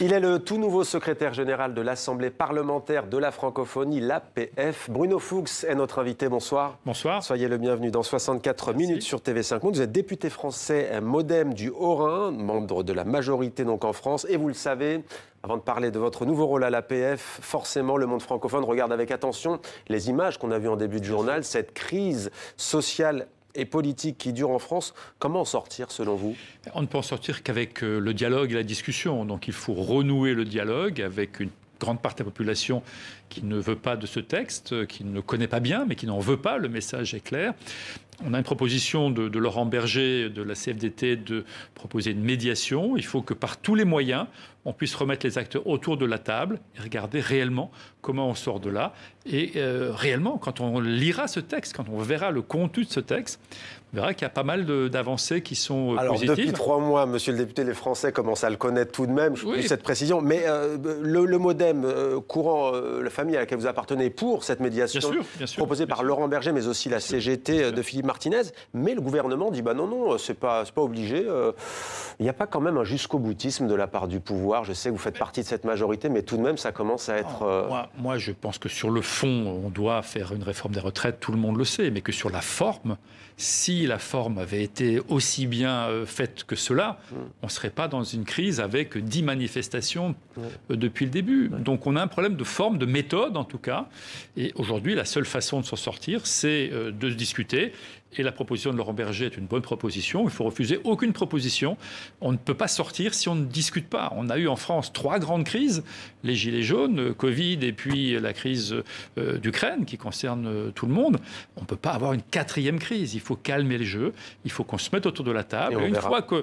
Il est le tout nouveau secrétaire général de l'Assemblée parlementaire de la francophonie, l'APF. Bruno Fuchs est notre invité. Bonsoir. Bonsoir. Soyez le bienvenu dans 64 minutes sur TV5 Monde. Vous êtes député français MoDem du Haut-Rhin, membre de la majorité donc en France. Et vous le savez, avant de parler de votre nouveau rôle à l'APF, forcément le monde francophone regarde avec attention les images qu'on a vues en début de journal, cette crise sociale et politique qui dure en France. Comment en sortir selon vous? On ne peut en sortir qu'avec le dialogue et la discussion. Donc il faut renouer le dialogue avec une grande partie de la population qui ne veut pas de ce texte, qui ne connaît pas bien, mais qui n'en veut pas. Le message est clair. On a une proposition de Laurent Berger, de la CFDT, de proposer une médiation. Il faut que par tous les moyens, on puisse remettre les acteurs autour de la table et regarder réellement comment on sort de là. Et réellement, quand on lira ce texte, quand on verra le contenu de ce texte, on verra qu'il y a pas mal d'avancées qui sont positives. Depuis 3 mois, monsieur le député, les Français commencent à le connaître tout de même, je trouve cette précision. Mais le MoDem courant, la famille à laquelle vous appartenez, pour cette médiation bien sûr, proposée par Laurent Berger, mais aussi la CGT de Philippe Martinez. Mais le gouvernement dit non, c'est pas obligé. Il n'y a pas quand même un jusqu'au-boutisme de la part du pouvoir. Je sais que vous faites partie de cette majorité, mais tout de même, ça commence à être... Moi, je pense que sur le fond, on doit faire une réforme des retraites, tout le monde le sait, mais que sur la forme, si la forme avait été aussi bien faite que cela, on ne serait pas dans une crise avec 10 manifestations depuis le début. Donc on a un problème de forme, de méthode en tout cas. Et aujourd'hui, la seule façon de s'en sortir, c'est de se discuter. Et la proposition de Laurent Berger est une bonne proposition. Il faut refuser aucune proposition. On ne peut pas sortir si on ne discute pas. On a eu en France 3 grandes crises. Les gilets jaunes, Covid et puis la crise d'Ukraine qui concerne tout le monde. On ne peut pas avoir une 4e crise. Il faut calmer le jeu. Il faut qu'on se mette autour de la table. Et une fois qu'on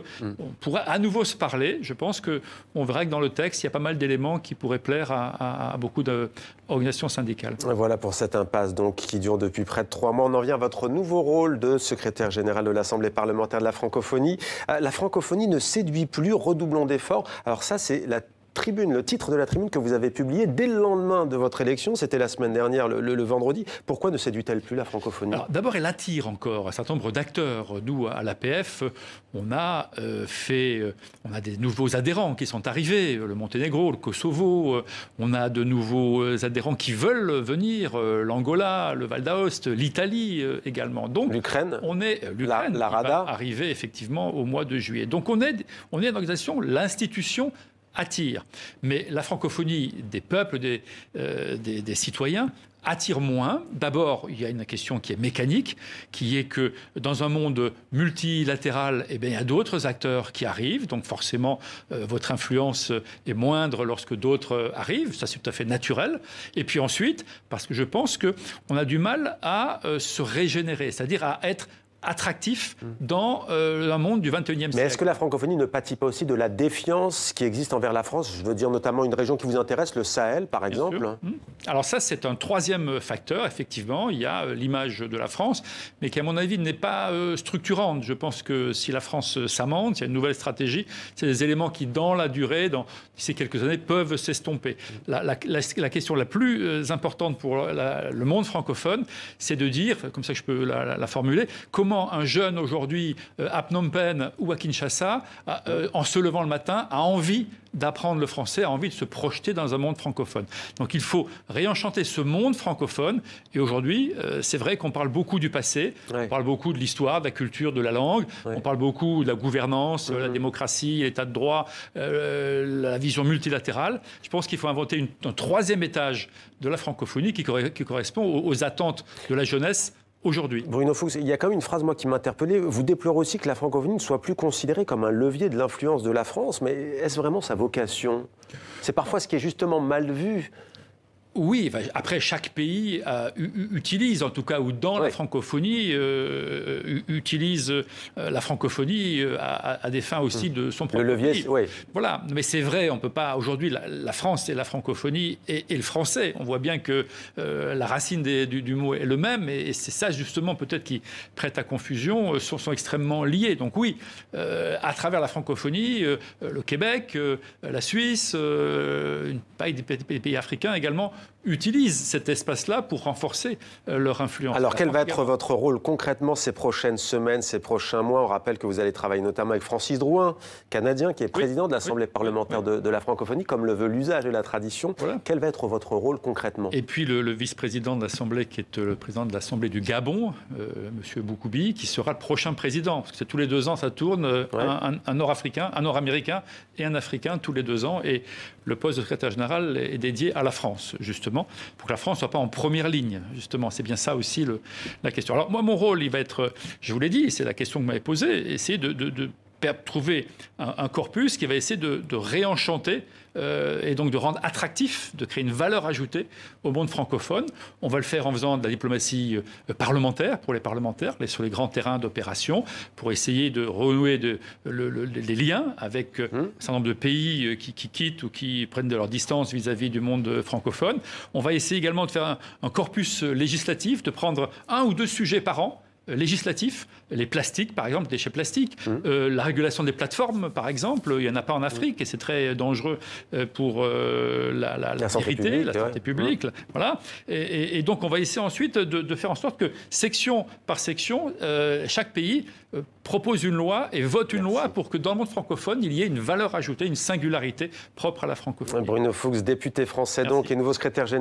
pourra à nouveau se parler, je pense qu'on verra que dans le texte, il y a pas mal d'éléments qui pourraient plaire à beaucoup d'organisations syndicales. Voilà pour cette impasse donc, qui dure depuis près de 3 mois. On en vient à votre nouveau rôle de secrétaire général de l'Assemblée parlementaire de la francophonie. La francophonie ne séduit plus, redoublons d'efforts. Alors ça, c'est la tribune, le titre de la tribune que vous avez publié dès le lendemain de votre élection, c'était la semaine dernière, le vendredi. Pourquoi ne séduit-elle plus la francophonie? Alors, d'abord, elle attire encore un certain nombre d'acteurs. Nous, à l'APF, on a des nouveaux adhérents qui sont arrivés, le Monténégro, le Kosovo, on a de nouveaux adhérents qui veulent venir, l'Angola, le Val d'Aoste, l'Italie également. Donc, l'Ukraine, l'Ukraine la Rada va arriver effectivement au mois de juillet. Donc, on est une organisation, l'institution attire. Mais la francophonie des peuples, des citoyens, attire moins. D'abord, il y a une question qui est mécanique, qui est que dans un monde multilatéral, il y a d'autres acteurs qui arrivent. Donc forcément, votre influence est moindre lorsque d'autres arrivent. Ça, c'est tout à fait naturel. Et puis ensuite, parce que je pense qu'on a du mal à se régénérer, c'est-à-dire à être attractif dans un monde du 21e siècle. Mais est-ce que la francophonie ne pâtit pas aussi de la défiance qui existe envers la France? Je veux dire notamment une région qui vous intéresse, le Sahel par exemple. Alors ça, c'est un 3e facteur, effectivement. Il y a l'image de la France, mais qui à mon avis n'est pas structurante. Je pense que si la France s'amende, s'il y a une nouvelle stratégie, c'est des éléments qui dans la durée, d'ici quelques années, peuvent s'estomper. La question la plus importante pour le monde francophone, c'est de dire, comme ça que je peux la formuler, comment un jeune aujourd'hui à Phnom Penh ou à Kinshasa, en se levant le matin, a envie d'apprendre le français, a envie de se projeter dans un monde francophone. Donc il faut réenchanter ce monde francophone. Et aujourd'hui, c'est vrai qu'on parle beaucoup du passé, on parle beaucoup de l'histoire, de la culture, de la langue, on parle beaucoup de la gouvernance, la démocratie, l'état de droit, la vision multilatérale. Je pense qu'il faut inventer un 3e étage de la francophonie qui correspond aux attentes de la jeunesse aujourd'hui. Bruno Fuchs, il y a quand même une phrase, moi, qui m'interpellait. Vous déplorez aussi que la francophonie ne soit plus considérée comme un levier de l'influence de la France, mais est-ce vraiment sa vocation? C'est parfois ce qui est justement mal vu. Oui, après chaque pays utilise, en tout cas, ou dans la francophonie, utilise la francophonie à des fins aussi de son propre levier, pays. Voilà, mais c'est vrai, on ne peut pas... Aujourd'hui, la France et la francophonie et le français, on voit bien que la racine du mot est le même, et c'est ça justement peut-être qui prête à confusion, sont extrêmement liés. Donc oui, à travers la francophonie, le Québec, la Suisse, des pays africains également, utilisent cet espace-là pour renforcer leur influence. Alors, quel va être votre rôle concrètement ces prochaines semaines, ces prochains mois? On rappelle que vous allez travailler notamment avec Francis Drouin, Canadien, qui est président de l'Assemblée parlementaire de la francophonie, comme le veut l'usage et la tradition. Voilà. Quel va être votre rôle concrètement? Et puis le vice-président de l'Assemblée, qui est le président de l'Assemblée du Gabon, M. Boukoubi, qui sera le prochain président. Parce que tous les 2 ans, ça tourne, un Nord-Africain, un Nord-Américain et un Africain tous les 2 ans. Et le poste de secrétaire général est dédié à la France, justement, pour que la France ne soit pas en première ligne, justement. C'est bien ça aussi la question. Alors moi, mon rôle, il va être, je vous l'ai dit, c'est la question que vous m'avez posée, essayer de trouver un corpus qui va essayer de réenchanter et donc de rendre attractif, de créer une valeur ajoutée au monde francophone. On va le faire en faisant de la diplomatie parlementaire pour les parlementaires, sur les grands terrains d'opération, pour essayer de renouer les liens avec un certain nombre de pays qui quittent ou qui prennent de leur distance vis-à-vis du monde francophone. On va essayer également de faire un corpus législatif, de prendre 1 ou 2 sujets par an, législatifs, les plastiques, par exemple, déchets plastiques, la régulation des plateformes, par exemple, il n'y en a pas en Afrique et c'est très dangereux pour la vérité, la santé publique. Voilà. Et donc, on va essayer ensuite de faire en sorte que, section par section, chaque pays propose une loi et vote une loi pour que dans le monde francophone, il y ait une valeur ajoutée, une singularité propre à la francophonie. Bruno Fuchs, député français donc et nouveau secrétaire général